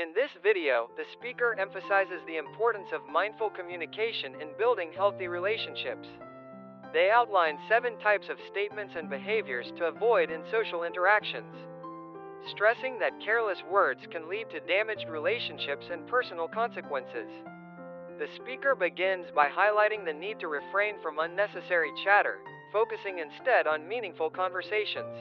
In this video, the speaker emphasizes the importance of mindful communication in building healthy relationships. They outline 7 types of statements and behaviors to avoid in social interactions, stressing that careless words can lead to damaged relationships and personal consequences. The speaker begins by highlighting the need to refrain from unnecessary chatter, focusing instead on meaningful conversations.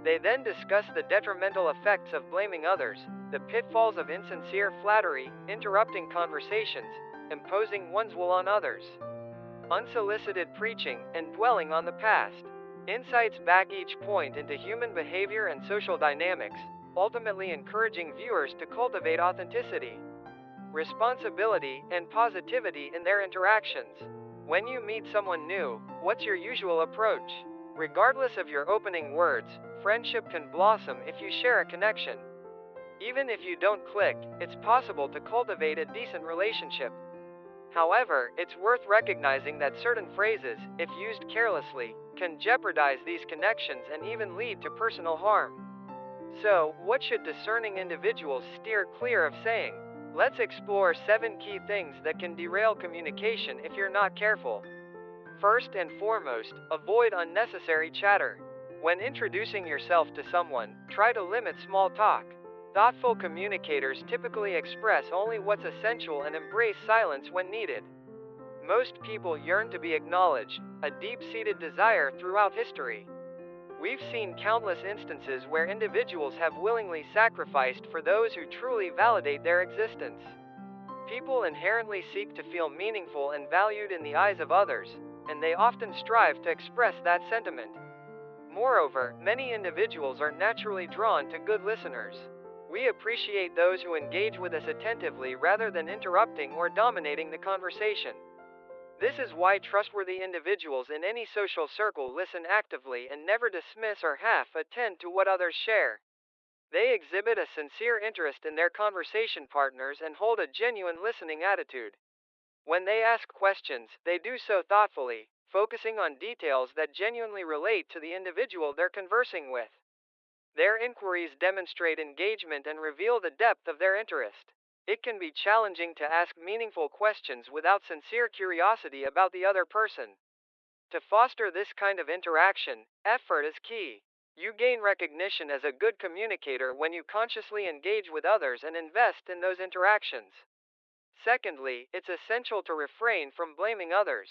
They then discuss the detrimental effects of blaming others, the pitfalls of insincere flattery, interrupting conversations, imposing one's will on others, unsolicited preaching, and dwelling on the past. Insights back each point into human behavior and social dynamics, ultimately encouraging viewers to cultivate authenticity, responsibility, and positivity in their interactions. When you meet someone new, what's your usual approach? Regardless of your opening words, friendship can blossom if you share a connection. Even if you don't click, it's possible to cultivate a decent relationship. However, it's worth recognizing that certain phrases, if used carelessly, can jeopardize these connections and even lead to personal harm. So, what should discerning individuals steer clear of saying? Let's explore 7 key things that can derail communication if you're not careful. First and foremost, avoid unnecessary chatter. When introducing yourself to someone, try to limit small talk. Thoughtful communicators typically express only what's essential and embrace silence when needed. Most people yearn to be acknowledged, a deep-seated desire throughout history. We've seen countless instances where individuals have willingly sacrificed for those who truly validate their existence. People inherently seek to feel meaningful and valued in the eyes of others, and they often strive to express that sentiment. Moreover, many individuals are naturally drawn to good listeners. We appreciate those who engage with us attentively rather than interrupting or dominating the conversation. This is why trustworthy individuals in any social circle listen actively and never dismiss or half attend to what others share. They exhibit a sincere interest in their conversation partners and hold a genuine listening attitude. When they ask questions, they do so thoughtfully, focusing on details that genuinely relate to the individual they're conversing with. Their inquiries demonstrate engagement and reveal the depth of their interest. It can be challenging to ask meaningful questions without sincere curiosity about the other person. To foster this kind of interaction, effort is key. You gain recognition as a good communicator when you consciously engage with others and invest in those interactions. Secondly, it's essential to refrain from blaming others.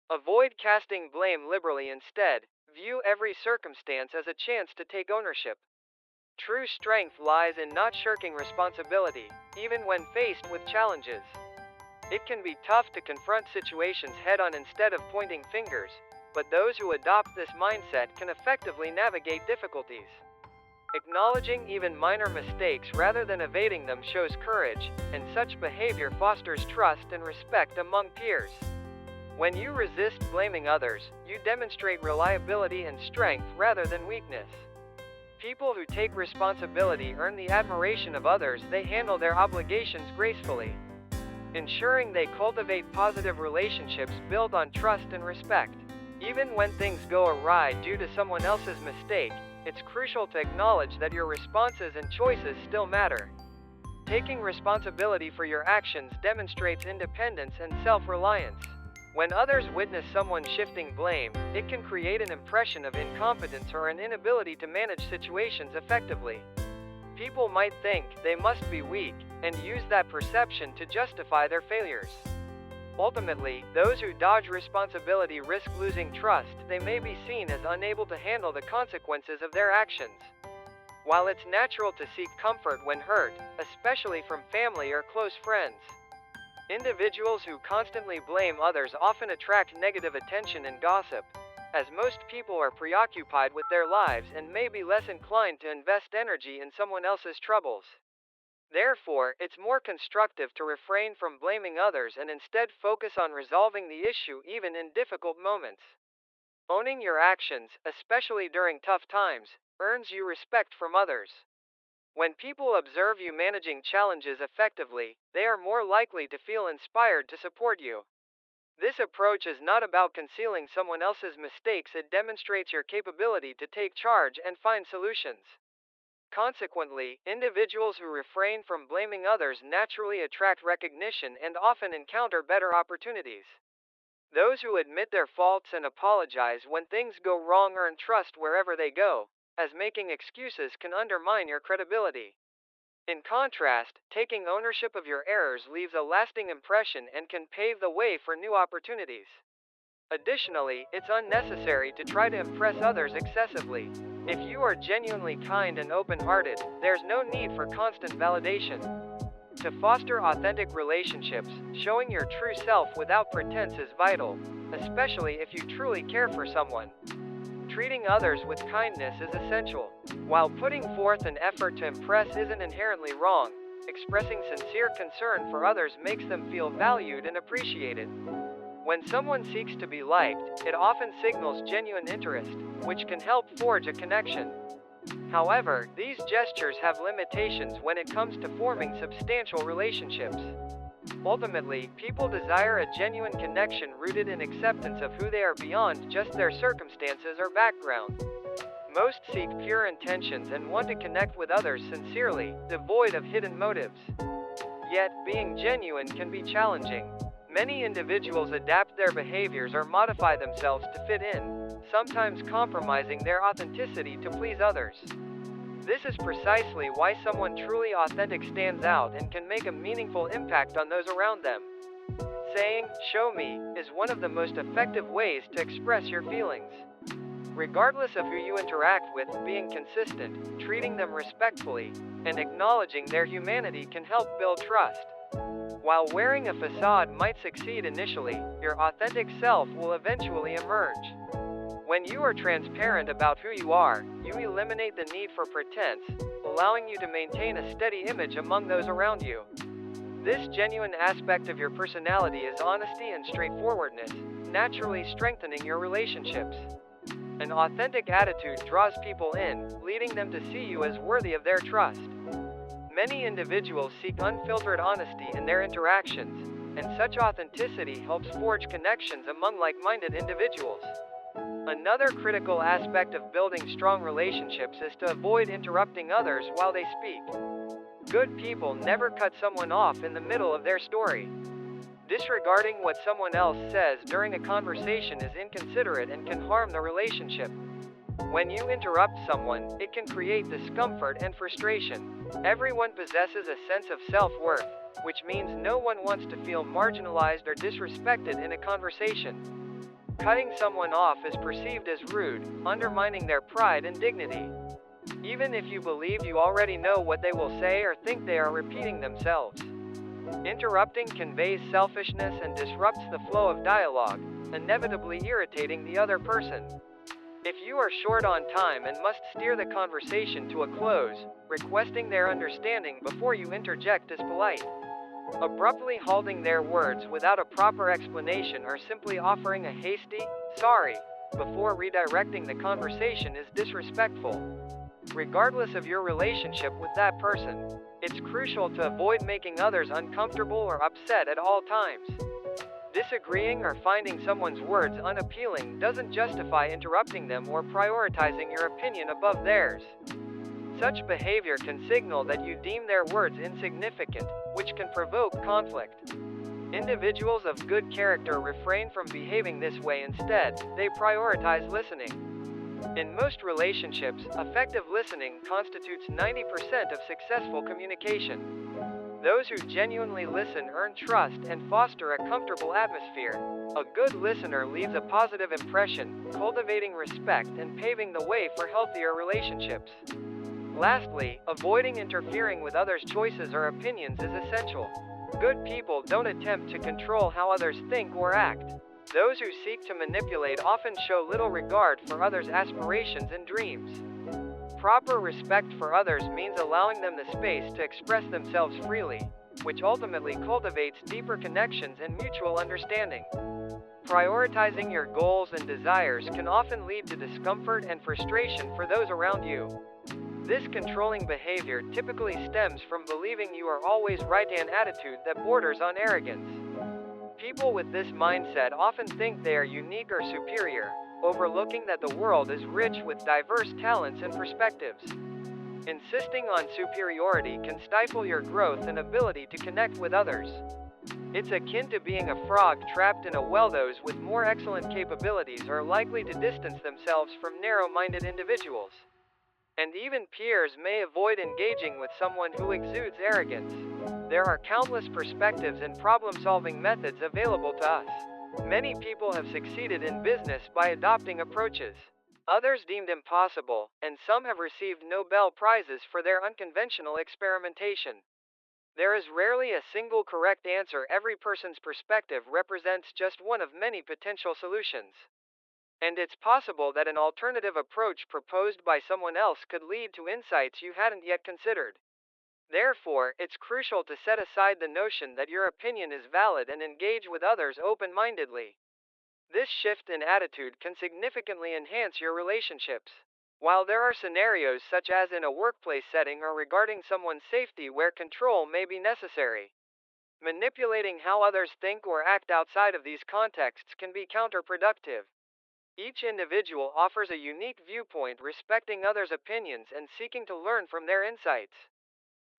Avoid casting blame liberally. Instead, view every circumstance as a chance to take ownership. True strength lies in not shirking responsibility, even when faced with challenges. It can be tough to confront situations head-on instead of pointing fingers, but those who adopt this mindset can effectively navigate difficulties. Acknowledging even minor mistakes rather than evading them shows courage, and such behavior fosters trust and respect among peers. When you resist blaming others, you demonstrate reliability and strength rather than weakness. People who take responsibility earn the admiration of others. They handle their obligations gracefully, ensuring they cultivate positive relationships built on trust and respect. Even when things go awry due to someone else's mistake, it's crucial to acknowledge that your responses and choices still matter. Taking responsibility for your actions demonstrates independence and self-reliance. When others witness someone shifting blame, it can create an impression of incompetence or an inability to manage situations effectively. People might think they must be weak, and use that perception to justify their failures. Ultimately, those who dodge responsibility risk losing trust. They may be seen as unable to handle the consequences of their actions. While it's natural to seek comfort when hurt, especially from family or close friends, individuals who constantly blame others often attract negative attention and gossip, as most people are preoccupied with their lives and may be less inclined to invest energy in someone else's troubles. Therefore, it's more constructive to refrain from blaming others and instead focus on resolving the issue even in difficult moments. Owning your actions, especially during tough times, earns you respect from others. When people observe you managing challenges effectively, they are more likely to feel inspired to support you. This approach is not about concealing someone else's mistakes. It demonstrates your capability to take charge and find solutions. Consequently, individuals who refrain from blaming others naturally attract recognition and often encounter better opportunities. Those who admit their faults and apologize when things go wrong earn trust wherever they go, as making excuses can undermine your credibility. In contrast, taking ownership of your errors leaves a lasting impression and can pave the way for new opportunities. Additionally, it's unnecessary to try to impress others excessively. If you are genuinely kind and open-hearted, there's no need for constant validation. To foster authentic relationships, showing your true self without pretense is vital, especially if you truly care for someone. Treating others with kindness is essential. While putting forth an effort to impress isn't inherently wrong, expressing sincere concern for others makes them feel valued and appreciated. When someone seeks to be liked, it often signals genuine interest, which can help forge a connection. However, these gestures have limitations when it comes to forming substantial relationships. Ultimately, people desire a genuine connection rooted in acceptance of who they are beyond just their circumstances or background. Most seek pure intentions and want to connect with others sincerely, devoid of hidden motives. Yet, being genuine can be challenging. Many individuals adapt their behaviors or modify themselves to fit in, sometimes compromising their authenticity to please others. This is precisely why someone truly authentic stands out and can make a meaningful impact on those around them. Saying, "Show me," is one of the most effective ways to express your feelings. Regardless of who you interact with, being consistent, treating them respectfully, and acknowledging their humanity can help build trust. While wearing a facade might succeed initially, your authentic self will eventually emerge. When you are transparent about who you are, you eliminate the need for pretense, allowing you to maintain a steady image among those around you. This genuine aspect of your personality is honesty and straightforwardness, naturally strengthening your relationships. An authentic attitude draws people in, leading them to see you as worthy of their trust. Many individuals seek unfiltered honesty in their interactions, and such authenticity helps forge connections among like-minded individuals. Another critical aspect of building strong relationships is to avoid interrupting others while they speak. Good people never cut someone off in the middle of their story. Disregarding what someone else says during a conversation is inconsiderate and can harm the relationship. When you interrupt someone, it can create discomfort and frustration. Everyone possesses a sense of self-worth, which means no one wants to feel marginalized or disrespected in a conversation. Cutting someone off is perceived as rude, undermining their pride and dignity. Even if you believe you already know what they will say or think they are repeating themselves. Interrupting conveys selfishness and disrupts the flow of dialogue, inevitably irritating the other person. If you are short on time and must steer the conversation to a close, requesting their understanding before you interject is polite. Abruptly halting their words without a proper explanation or simply offering a hasty, "sorry," before redirecting the conversation is disrespectful. Regardless of your relationship with that person, it's crucial to avoid making others uncomfortable or upset at all times. Disagreeing or finding someone's words unappealing doesn't justify interrupting them or prioritizing your opinion above theirs. Such behavior can signal that you deem their words insignificant, which can provoke conflict. Individuals of good character refrain from behaving this way. Instead, they prioritize listening. In most relationships, effective listening constitutes 90% of successful communication. Those who genuinely listen earn trust and foster a comfortable atmosphere. A good listener leaves a positive impression, cultivating respect and paving the way for healthier relationships. Lastly, avoiding interfering with others' choices or opinions is essential. Good people don't attempt to control how others think or act. Those who seek to manipulate often show little regard for others' aspirations and dreams. Proper respect for others means allowing them the space to express themselves freely, which ultimately cultivates deeper connections and mutual understanding. Prioritizing your goals and desires can often lead to discomfort and frustration for those around you. This controlling behavior typically stems from believing you are always right, an attitude that borders on arrogance. People with this mindset often think they are unique or superior, overlooking that the world is rich with diverse talents and perspectives. Insisting on superiority can stifle your growth and ability to connect with others. It's akin to being a frog trapped in a well. Those with more excellent capabilities are likely to distance themselves from narrow-minded individuals. And even peers may avoid engaging with someone who exudes arrogance. There are countless perspectives and problem-solving methods available to us. Many people have succeeded in business by adopting approaches others deemed impossible, and some have received Nobel Prizes for their unconventional experimentation. There is rarely a single correct answer. Every person's perspective represents just one of many potential solutions. And it's possible that an alternative approach proposed by someone else could lead to insights you hadn't yet considered. Therefore, it's crucial to set aside the notion that your opinion is valid and engage with others open-mindedly. This shift in attitude can significantly enhance your relationships. While there are scenarios such as in a workplace setting or regarding someone's safety where control may be necessary, manipulating how others think or act outside of these contexts can be counterproductive. Each individual offers a unique viewpoint. Respecting others' opinions and seeking to learn from their insights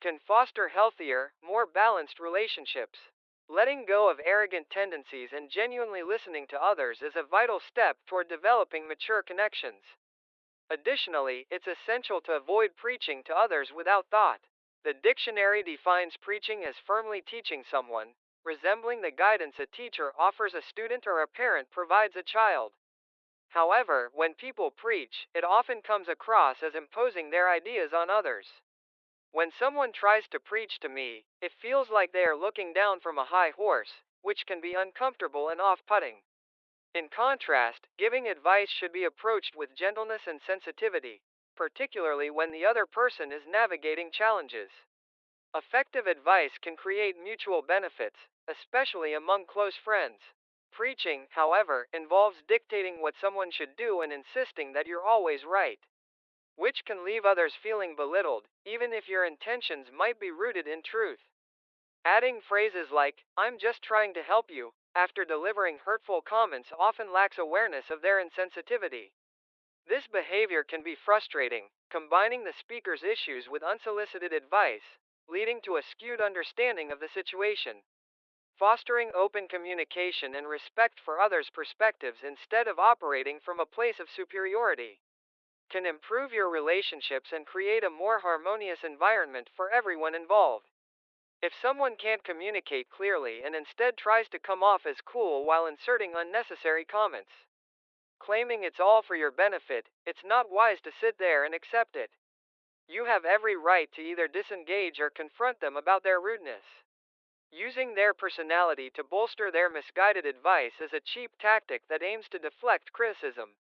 can foster healthier, more balanced relationships. Letting go of arrogant tendencies and genuinely listening to others is a vital step toward developing mature connections. Additionally, it's essential to avoid preaching to others without thought. The dictionary defines preaching as firmly teaching someone, resembling the guidance a teacher offers a student or a parent provides a child. However, when people preach, it often comes across as imposing their ideas on others. When someone tries to preach to me, it feels like they are looking down from a high horse, which can be uncomfortable and off-putting. In contrast, giving advice should be approached with gentleness and sensitivity, particularly when the other person is navigating challenges. Effective advice can create mutual benefits, especially among close friends. Preaching, however, involves dictating what someone should do and insisting that you're always right, which can leave others feeling belittled, even if your intentions might be rooted in truth. Adding phrases like, "I'm just trying to help you," after delivering hurtful comments often lacks awareness of their insensitivity. This behavior can be frustrating, combining the speaker's issues with unsolicited advice, leading to a skewed understanding of the situation. Fostering open communication and respect for others' perspectives instead of operating from a place of superiority can improve your relationships and create a more harmonious environment for everyone involved. If someone can't communicate clearly and instead tries to come off as cool while inserting unnecessary comments, claiming it's all for your benefit, it's not wise to sit there and accept it. You have every right to either disengage or confront them about their rudeness. Using their personality to bolster their misguided advice is a cheap tactic that aims to deflect criticism.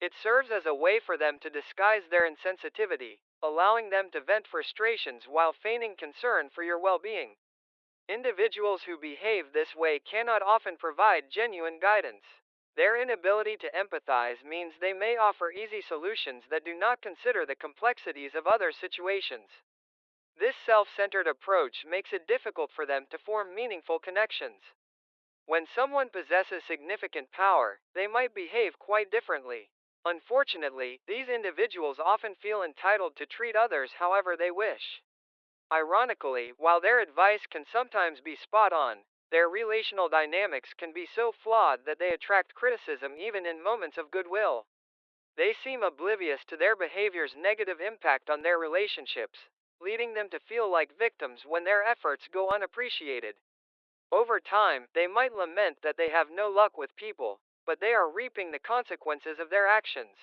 It serves as a way for them to disguise their insensitivity, allowing them to vent frustrations while feigning concern for your well-being. Individuals who behave this way cannot often provide genuine guidance. Their inability to empathize means they may offer easy solutions that do not consider the complexities of other situations. This self-centered approach makes it difficult for them to form meaningful connections. When someone possesses significant power, they might behave quite differently. Unfortunately, these individuals often feel entitled to treat others however they wish. Ironically, while their advice can sometimes be spot on, their relational dynamics can be so flawed that they attract criticism even in moments of goodwill. They seem oblivious to their behavior's negative impact on their relationships, leading them to feel like victims when their efforts go unappreciated. Over time, they might lament that they have no luck with people, but they are reaping the consequences of their actions.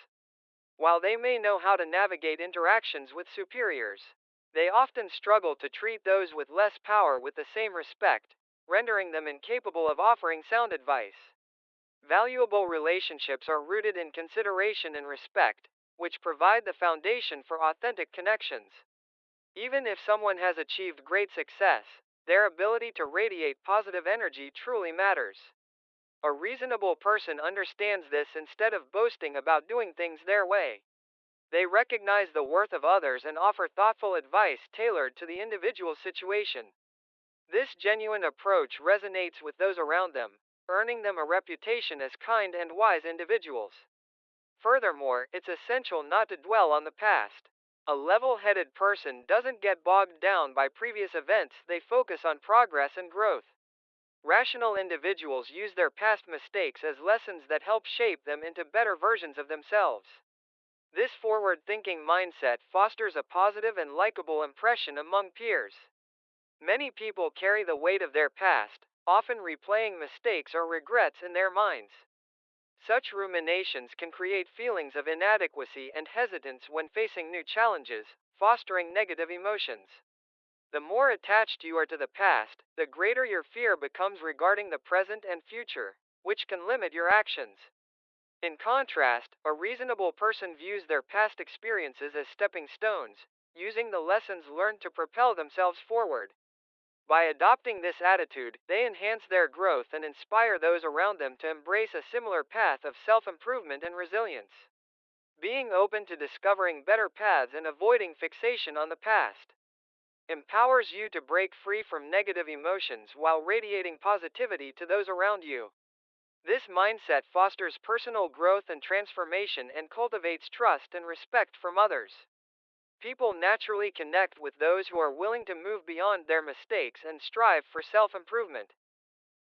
While they may know how to navigate interactions with superiors, they often struggle to treat those with less power with the same respect, rendering them incapable of offering sound advice. Valuable relationships are rooted in consideration and respect, which provide the foundation for authentic connections. Even if someone has achieved great success, their ability to radiate positive energy truly matters. A reasonable person understands this. Instead of boasting about doing things their way, they recognize the worth of others and offer thoughtful advice tailored to the individual's situation. This genuine approach resonates with those around them, earning them a reputation as kind and wise individuals. Furthermore, it's essential not to dwell on the past. A level-headed person doesn't get bogged down by previous events, they focus on progress and growth. Rational individuals use their past mistakes as lessons that help shape them into better versions of themselves. This forward-thinking mindset fosters a positive and likable impression among peers. Many people carry the weight of their past, often replaying mistakes or regrets in their minds. Such ruminations can create feelings of inadequacy and hesitance when facing new challenges, fostering negative emotions. The more attached you are to the past, the greater your fear becomes regarding the present and future, which can limit your actions. In contrast, a reasonable person views their past experiences as stepping stones, using the lessons learned to propel themselves forward. By adopting this attitude, they enhance their growth and inspire those around them to embrace a similar path of self-improvement and resilience. Being open to discovering better paths and avoiding fixation on the past empowers you to break free from negative emotions while radiating positivity to those around you. This mindset fosters personal growth and transformation and cultivates trust and respect from others. People naturally connect with those who are willing to move beyond their mistakes and strive for self-improvement.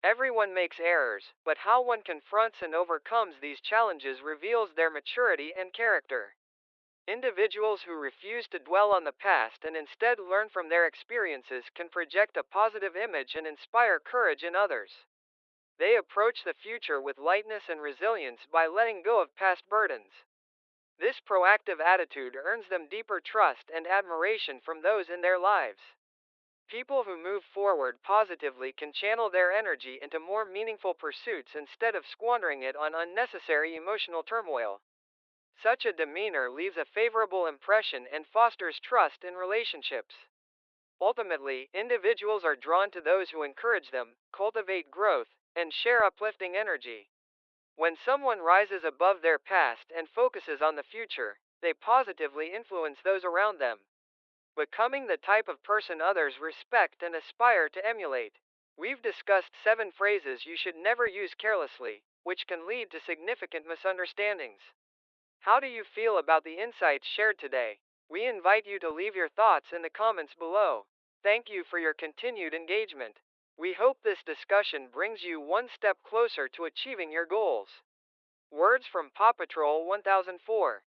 Everyone makes errors, but how one confronts and overcomes these challenges reveals their maturity and character. Individuals who refuse to dwell on the past and instead learn from their experiences can project a positive image and inspire courage in others. They approach the future with lightness and resilience by letting go of past burdens. This proactive attitude earns them deeper trust and admiration from those in their lives. People who move forward positively can channel their energy into more meaningful pursuits instead of squandering it on unnecessary emotional turmoil. Such a demeanor leaves a favorable impression and fosters trust in relationships. Ultimately, individuals are drawn to those who encourage them, cultivate growth, and share uplifting energy. When someone rises above their past and focuses on the future, they positively influence those around them, becoming the type of person others respect and aspire to emulate. We've discussed 7 phrases you should never use carelessly, which can lead to significant misunderstandings. How do you feel about the insights shared today? We invite you to leave your thoughts in the comments below. Thank you for your continued engagement. We hope this discussion brings you one step closer to achieving your goals. Words from Paw Patrol 1004.